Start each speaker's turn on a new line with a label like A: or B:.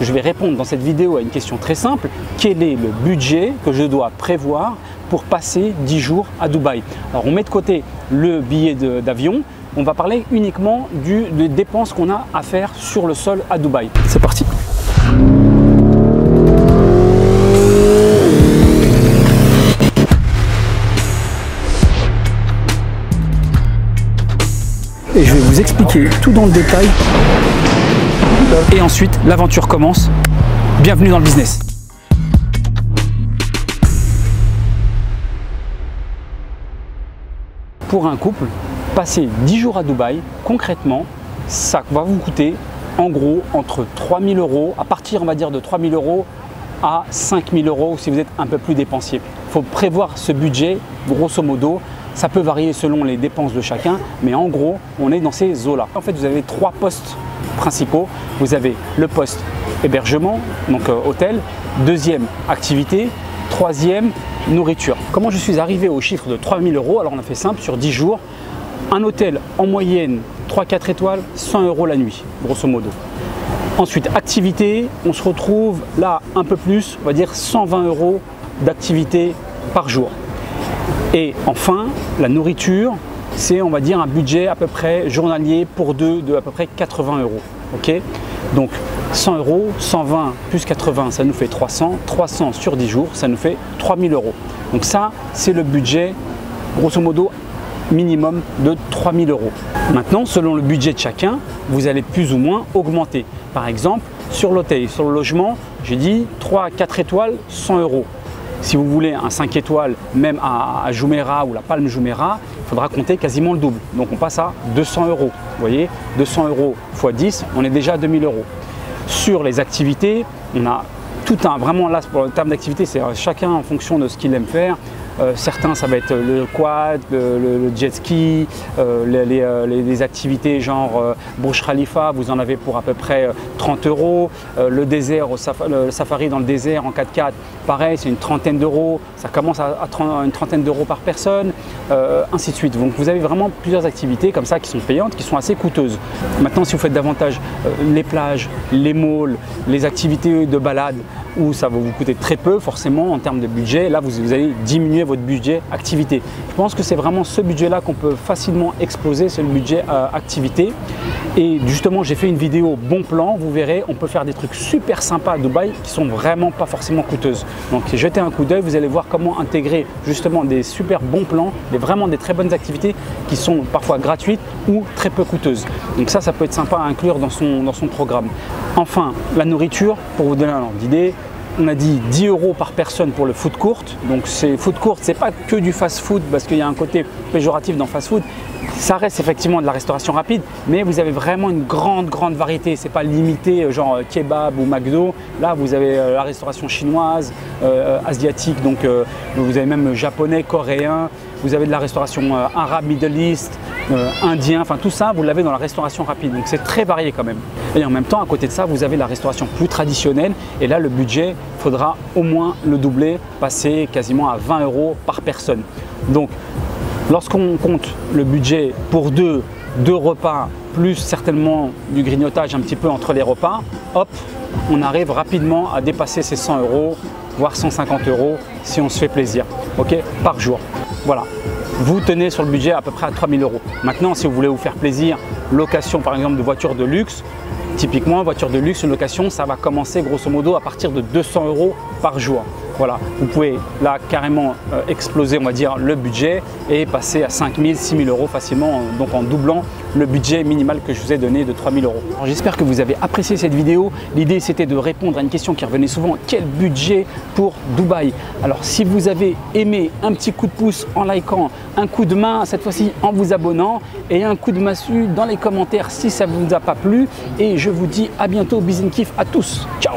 A: je vais répondre dans cette vidéo à une question très simple. Quel est le budget que je dois prévoir pour passer 10 jours à Dubaï? Alors on met de côté le billet d'avion, on va parler uniquement des dépenses qu'on a à faire sur le sol à Dubaï. C'est parti! Et je vais vous expliquer tout dans le détail. Et ensuite, l'aventure commence. Bienvenue dans le business. Pour un couple, passer 10 jours à Dubaï, concrètement, ça va vous coûter en gros entre 3 000 €, à partir on va dire de 3 000 € à 5 000 € si vous êtes un peu plus dépensier. Il faut prévoir ce budget, grosso modo. Ça peut varier selon les dépenses de chacun, mais en gros, on est dans ces eaux-là. En fait, vous avez 3 postes principaux. Vous avez le poste hébergement, donc hôtel, deuxième activité, troisième nourriture. Comment je suis arrivé au chiffre de 3 000 €? Alors on a fait simple, sur 10 jours, un hôtel en moyenne 3-4 étoiles, 100 € la nuit, grosso modo. Ensuite, activité, on se retrouve là un peu plus, on va dire 120 € d'activité par jour. Et enfin, la nourriture, c'est on va dire un budget à peu près journalier pour deux de à peu près 80 €. Okay, donc 100 €, 120 plus 80, ça nous fait 300. 300 sur 10 jours, ça nous fait 3 000 €. Donc ça, c'est le budget, grosso modo, minimum de 3 000 €. Maintenant, selon le budget de chacun, vous allez plus ou moins augmenter. Par exemple, sur l'hôtel, sur le logement, j'ai dit 3 à 4 étoiles, 100 €. Si vous voulez un 5 étoiles, même à Jumeirah ou la Palme Jumeirah, il faudra compter quasiment le double. Donc on passe à 200 €. Vous voyez, 200 € x 10, on est déjà à 2 000 €. Sur les activités, on a tout un, vraiment là, pour le terme d'activité, c'est chacun en fonction de ce qu'il aime faire. Certains, ça va être le quad, le jet ski, les activités genre Burj Khalifa, vous en avez pour à peu près 30 €. Le désert, le safari dans le désert en 4x4, pareil, c'est une trentaine d'euros. Ça commence à une trentaine d'euros par personne, ainsi de suite. Donc vous avez vraiment plusieurs activités comme ça qui sont payantes, qui sont assez coûteuses. Maintenant, si vous faites davantage les plages, les malls, les activités de balade, où ça va vous coûter très peu forcément en termes de budget, là vous allez diminuer votre budget activité. Je pense que c'est vraiment ce budget là qu'on peut facilement exploser, c'est le budget activité. Et justement, j'ai fait une vidéo bon plan, vous verrez, on peut faire des trucs super sympas à Dubaï qui sont vraiment pas forcément coûteuses. Donc jetez un coup d'œil, vous allez voir comment intégrer justement des super bons plans, vraiment des très bonnes activités qui sont parfois gratuites ou très peu coûteuses. Donc ça peut être sympa à inclure dans son programme. Enfin, la nourriture, pour vous donner un ordre d'idée, on a dit 10 € par personne pour le food court. Donc c'est food court, c'est pas que du fast food parce qu'il y a un côté péjoratif dans fast food. Ça reste effectivement de la restauration rapide, mais vous avez vraiment une grande variété. C'est pas limité genre kebab ou McDo. Là, vous avez la restauration chinoise, asiatique, donc vous avez même japonais, coréen. Vous avez de la restauration arabe, Middle East, indien, enfin tout ça, vous l'avez dans la restauration rapide. Donc c'est très varié quand même. Et en même temps, à côté de ça, vous avez la restauration plus traditionnelle. Et là, le budget, il faudra au moins le doubler, passer quasiment à 20 € par personne. Donc, lorsqu'on compte le budget pour deux repas, plus certainement du grignotage un petit peu entre les repas, hop, on arrive rapidement à dépasser ces 100 €, voire 150 € si on se fait plaisir, ok, par jour. Voilà, vous tenez sur le budget à peu près à 3 000 €. Maintenant, si vous voulez vous faire plaisir, location par exemple de voitures de luxe, typiquement voiture de luxe, une location, ça va commencer grosso modo à partir de 200 € par jour. Voilà, vous pouvez là carrément exploser, on va dire, le budget et passer à 5 000, 6 000 € facilement, donc en doublant le budget minimal que je vous ai donné de 3 000 €. J'espère que vous avez apprécié cette vidéo. L'idée, c'était de répondre à une question qui revenait souvent, quel budget pour Dubaï? Alors, si vous avez aimé, un petit coup de pouce en likant, un coup de main cette fois-ci en vous abonnant et un coup de massue dans les commentaires si ça ne vous a pas plu. Et je vous dis à bientôt, Biz and Kiff à tous. Ciao!